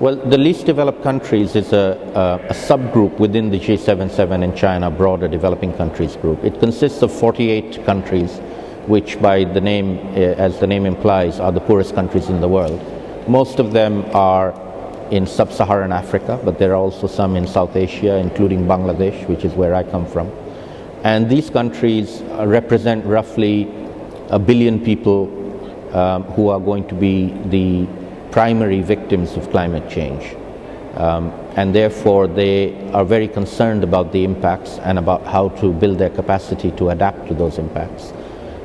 Well, the least developed countries is a subgroup within the G77 in China broader developing countries group. It consists of 48 countries, which by the name, as the name implies, are the poorest countries in the world. Most of them are in sub-Saharan Africa, but there are also some in South Asia, including Bangladesh, which is where I come from. And these countries represent roughly 1 billion people who are going to be the primary victims of climate change. And therefore they are very concerned about the impacts and about how to build their capacity to adapt to those impacts.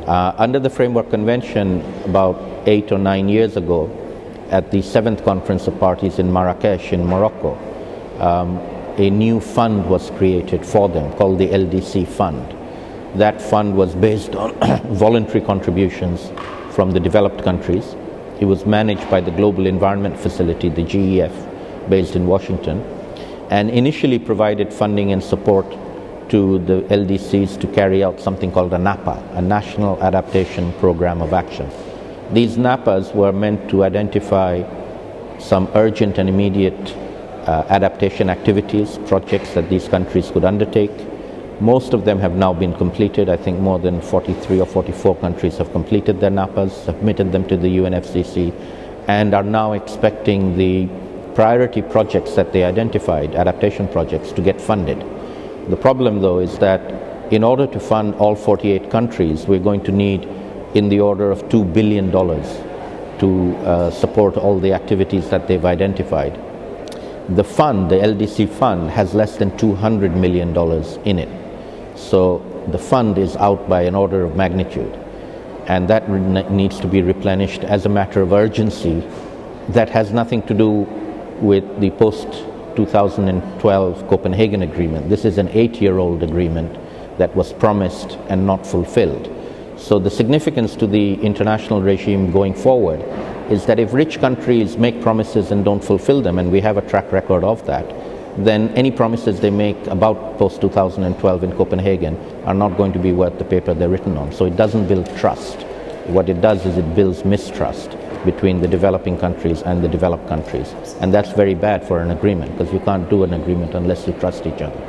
Under the Framework Convention, about 8 or 9 years ago, at the 7th Conference of Parties in Marrakesh in Morocco, a new fund was created for them called the LDC Fund. That fund was based on voluntary contributions from the developed countries. It was managed by the Global Environment Facility, the GEF, based in Washington, and initially provided funding and support to the LDCs to carry out something called a NAPA, a National Adaptation Program of Action. These NAPAs were meant to identify some urgent and immediate adaptation activities, projects that these countries could undertake. Most of them have now been completed. I think more than 43 or 44 countries have completed their NAPAs, submitted them to the UNFCCC, and are now expecting the priority projects that they identified, adaptation projects, to get funded. The problem, though, is that in order to fund all 48 countries, we're going to need in the order of $2 billion to support all the activities that they've identified. The fund, the LDC fund, has less than $200 million in it. So the fund is out by an order of magnitude, and that needs to be replenished as a matter of urgency. That has nothing to do with the post-2012 Copenhagen Agreement. This is an 8-year-old agreement that was promised and not fulfilled. So the significance to the international regime going forward is that if rich countries make promises and don't fulfill them, and we have a track record of that, then any promises they make about post-2012 in Copenhagen are not going to be worth the paper they're written on. So it doesn't build trust. What it does is it builds mistrust between the developing countries and the developed countries. And that's very bad for an agreement, because you can't do an agreement unless you trust each other.